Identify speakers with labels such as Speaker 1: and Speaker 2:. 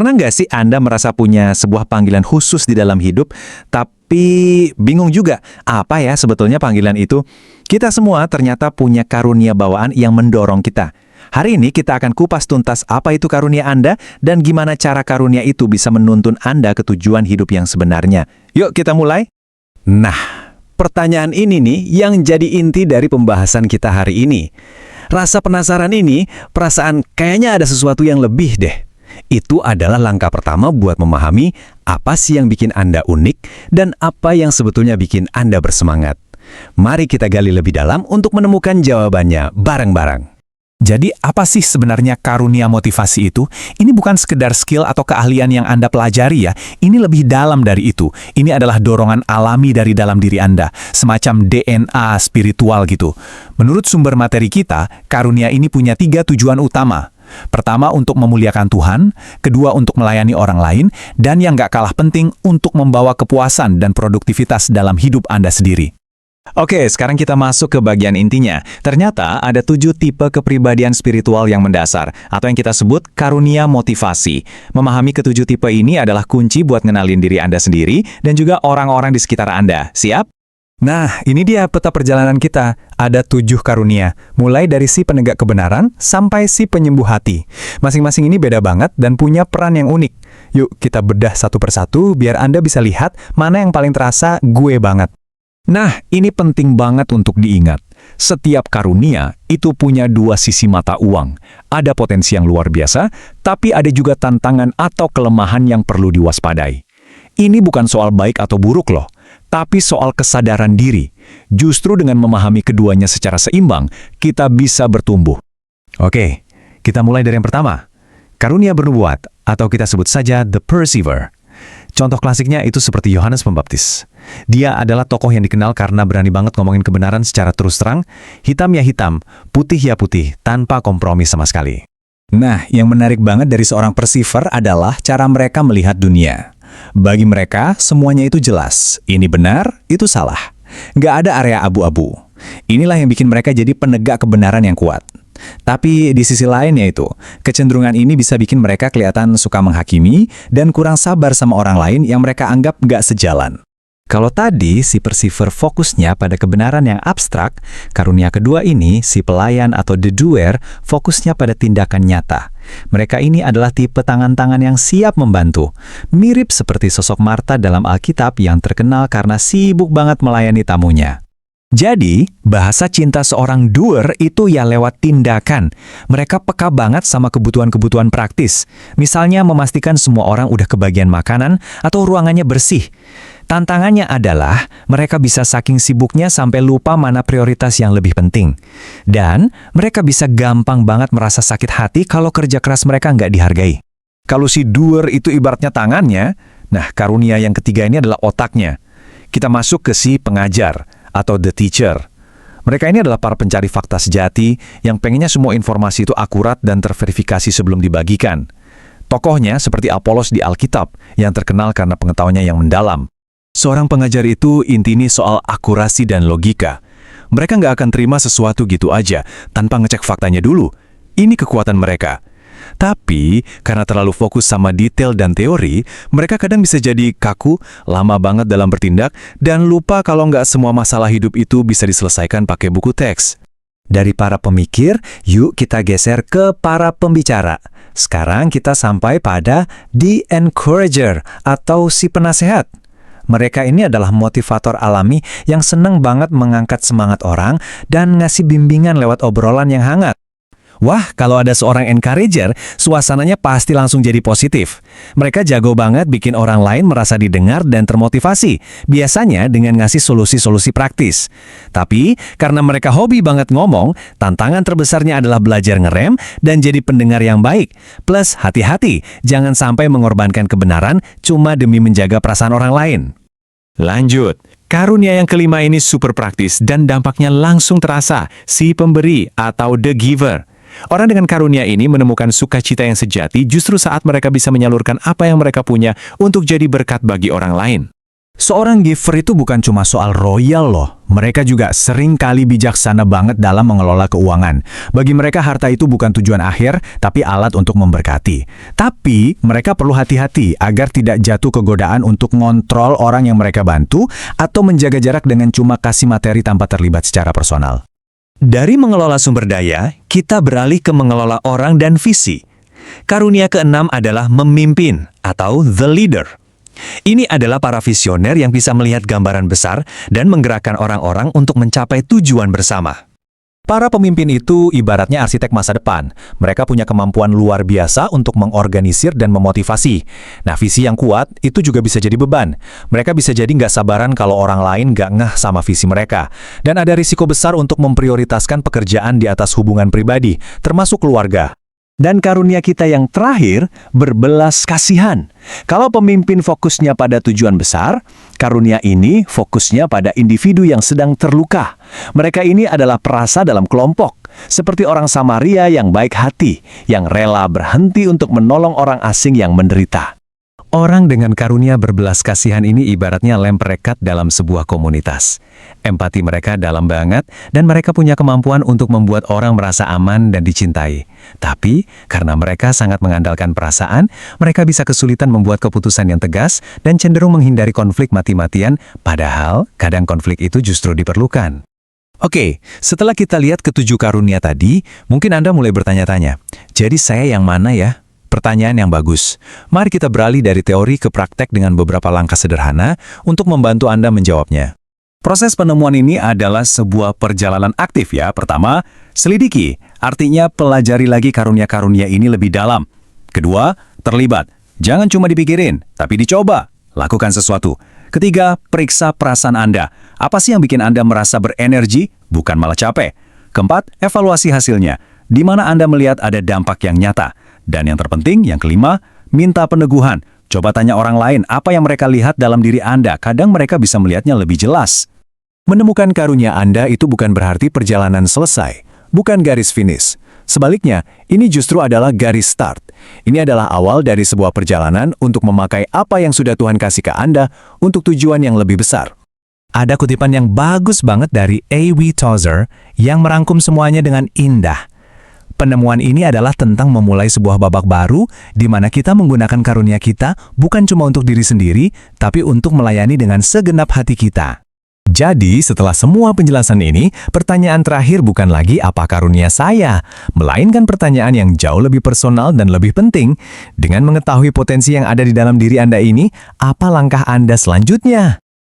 Speaker 1: Pernah nggak sih Anda merasa punya sebuah panggilan khusus di dalam hidup, tapi bingung juga apa ya sebetulnya panggilan itu? Kita semua ternyata punya karunia bawaan yang mendorong kita. Hari ini kita akan kupas tuntas apa itu karunia Anda dan gimana cara karunia itu bisa menuntun Anda ke tujuan hidup yang sebenarnya. Yuk kita mulai. Nah, pertanyaan ini nih yang jadi inti dari pembahasan kita hari ini. Rasa penasaran ini, perasaan kayaknya ada sesuatu yang lebih deh. Itu adalah langkah pertama buat memahami apa sih yang bikin Anda unik dan apa yang sebetulnya bikin Anda bersemangat. Mari kita gali lebih dalam untuk menemukan jawabannya bareng-bareng. Jadi apa sih sebenarnya karunia motivasi itu? Ini bukan sekedar skill atau keahlian yang Anda pelajari ya. Ini lebih dalam dari itu. Ini adalah dorongan alami dari dalam diri Anda. Semacam DNA spiritual gitu. Menurut sumber materi kita, karunia ini punya 3 tujuan utama. Pertama, untuk memuliakan Tuhan. Kedua, untuk melayani orang lain. Dan yang gak kalah penting, untuk membawa kepuasan dan produktivitas dalam hidup Anda sendiri. Oke, sekarang kita masuk ke bagian intinya. Ternyata ada 7 tipe kepribadian spiritual yang mendasar, atau yang kita sebut karunia motivasi. Memahami ke-7 tipe ini adalah kunci buat ngenalin diri Anda sendiri dan juga orang-orang di sekitar Anda. Siap? Nah, ini dia peta perjalanan kita. Ada 7 karunia, mulai dari si penegak kebenaran sampai si penyembuh hati. Masing-masing ini beda banget dan punya peran yang unik. Yuk, kita bedah satu persatu biar Anda bisa lihat mana yang paling terasa gue banget. Nah, ini penting banget untuk diingat. Setiap karunia itu punya 2 sisi mata uang. Ada potensi yang luar biasa, tapi ada juga tantangan atau kelemahan yang perlu diwaspadai. Ini bukan soal baik atau buruk loh, tapi soal kesadaran diri. Justru dengan memahami keduanya secara seimbang, kita bisa bertumbuh. Oke, kita mulai dari yang pertama. Karunia bernubuat, atau kita sebut saja the perceiver. Contoh klasiknya itu seperti Yohanes Pembaptis. Dia adalah tokoh yang dikenal karena berani banget ngomongin kebenaran secara terus terang, hitam ya hitam, putih ya putih, tanpa kompromi sama sekali. Nah, yang menarik banget dari seorang perceiver adalah cara mereka melihat dunia. Bagi mereka, semuanya itu jelas. Ini benar, itu salah. Nggak ada area abu-abu. Inilah yang bikin mereka jadi penegak kebenaran yang kuat. Tapi di sisi lain yaitu, kecenderungan ini bisa bikin mereka kelihatan suka menghakimi dan kurang sabar sama orang lain yang mereka anggap nggak sejalan. Kalau tadi si perceiver fokusnya pada kebenaran yang abstrak, karunia kedua ini, si pelayan atau the doer, fokusnya pada tindakan nyata. Mereka ini adalah tipe tangan-tangan yang siap membantu. Mirip seperti sosok Marta dalam Alkitab yang terkenal karena sibuk banget melayani tamunya. Jadi, bahasa cinta seorang doer itu ya lewat tindakan. Mereka peka banget sama kebutuhan-kebutuhan praktis. Misalnya memastikan semua orang udah kebagian makanan atau ruangannya bersih. Tantangannya adalah mereka bisa saking sibuknya sampai lupa mana prioritas yang lebih penting. Dan mereka bisa gampang banget merasa sakit hati kalau kerja keras mereka nggak dihargai. Kalau si doer itu ibaratnya tangannya, nah karunia yang ketiga ini adalah otaknya. Kita masuk ke si pengajar atau the teacher. Mereka ini adalah para pencari fakta sejati yang pengennya semua informasi itu akurat dan terverifikasi sebelum dibagikan. Tokohnya seperti Apolos di Alkitab yang terkenal karena pengetahuannya yang mendalam. Seorang pengajar itu intinya soal akurasi dan logika. Mereka nggak akan terima sesuatu gitu aja tanpa ngecek faktanya dulu. Ini kekuatan mereka. Tapi, karena terlalu fokus sama detail dan teori, mereka kadang bisa jadi kaku, lama banget dalam bertindak, dan lupa kalau nggak semua masalah hidup itu bisa diselesaikan pakai buku teks. Dari para pemikir, yuk kita geser ke para pembicara. Sekarang kita sampai pada the encourager atau si penasehat. Mereka ini adalah motivator alami yang seneng banget mengangkat semangat orang dan ngasih bimbingan lewat obrolan yang hangat. Wah, kalau ada seorang encourager, suasananya pasti langsung jadi positif. Mereka jago banget bikin orang lain merasa didengar dan termotivasi, biasanya dengan ngasih solusi-solusi praktis. Tapi, karena mereka hobi banget ngomong, tantangan terbesarnya adalah belajar ngerem dan jadi pendengar yang baik. Plus, hati-hati, jangan sampai mengorbankan kebenaran cuma demi menjaga perasaan orang lain. Lanjut. Karunia yang kelima ini super praktis dan dampaknya langsung terasa, si pemberi atau the giver. Orang dengan karunia ini menemukan sukacita yang sejati justru saat mereka bisa menyalurkan apa yang mereka punya untuk jadi berkat bagi orang lain.
Speaker 2: Seorang giver itu bukan cuma soal royal loh. Mereka juga sering kali bijaksana banget dalam mengelola keuangan. Bagi mereka harta itu bukan tujuan akhir, tapi alat untuk memberkati. Tapi mereka perlu hati-hati agar tidak jatuh ke godaan untuk ngontrol orang yang mereka bantu atau menjaga jarak dengan cuma kasih materi tanpa terlibat secara personal.
Speaker 1: Dari mengelola sumber daya, kita beralih ke mengelola orang dan visi. Karunia keenam adalah memimpin atau the leader. Ini adalah para visioner yang bisa melihat gambaran besar dan menggerakkan orang-orang untuk mencapai tujuan bersama. Para pemimpin itu ibaratnya arsitek masa depan. Mereka punya kemampuan luar biasa untuk mengorganisir dan memotivasi. Nah, visi yang kuat itu juga bisa jadi beban. Mereka bisa jadi nggak sabaran kalau orang lain nggak ngeh sama visi mereka. Dan ada risiko besar untuk memprioritaskan pekerjaan di atas hubungan pribadi, termasuk keluarga. Dan karunia kita yang terakhir, berbelas kasihan. Kalau pemimpin fokusnya pada tujuan besar, karunia ini fokusnya pada individu yang sedang terluka. Mereka ini adalah perasa dalam kelompok, seperti orang Samaria yang baik hati, yang rela berhenti untuk menolong orang asing yang menderita. Orang dengan karunia berbelas kasihan ini ibaratnya lem perekat dalam sebuah komunitas. Empati mereka dalam banget, dan mereka punya kemampuan untuk membuat orang merasa aman dan dicintai. Tapi, karena mereka sangat mengandalkan perasaan, mereka bisa kesulitan membuat keputusan yang tegas dan cenderung menghindari konflik mati-matian, padahal kadang konflik itu justru diperlukan. Oke, setelah kita lihat ketujuh karunia tadi, mungkin Anda mulai bertanya-tanya, jadi saya yang mana ya? Pertanyaan yang bagus. Mari kita beralih dari teori ke praktek dengan beberapa langkah sederhana untuk membantu Anda menjawabnya. Proses penemuan ini adalah sebuah perjalanan aktif ya. Pertama, selidiki, artinya pelajari lagi karunia-karunia ini lebih dalam. Kedua, terlibat. Jangan cuma dipikirin, tapi dicoba. Lakukan sesuatu. Ketiga, periksa perasaan Anda. Apa sih yang bikin Anda merasa berenergi, bukan malah capek? Keempat, evaluasi hasilnya. Di mana Anda melihat ada dampak yang nyata. Dan yang terpenting, yang kelima, minta peneguhan. Coba tanya orang lain apa yang mereka lihat dalam diri Anda. Kadang mereka bisa melihatnya lebih jelas. Menemukan karunia Anda itu bukan berarti perjalanan selesai, bukan garis finish. Sebaliknya, ini justru adalah garis start. Ini adalah awal dari sebuah perjalanan untuk memakai apa yang sudah Tuhan kasih ke Anda untuk tujuan yang lebih besar. Ada kutipan yang bagus banget dari A.W. Tozer yang merangkum semuanya dengan indah. Penemuan ini adalah tentang memulai sebuah babak baru di mana kita menggunakan karunia kita bukan cuma untuk diri sendiri, tapi untuk melayani dengan segenap hati kita. Jadi, setelah semua penjelasan ini, pertanyaan terakhir bukan lagi apa karunia saya, melainkan pertanyaan yang jauh lebih personal dan lebih penting. Dengan mengetahui potensi yang ada di dalam diri Anda ini, apa langkah Anda selanjutnya?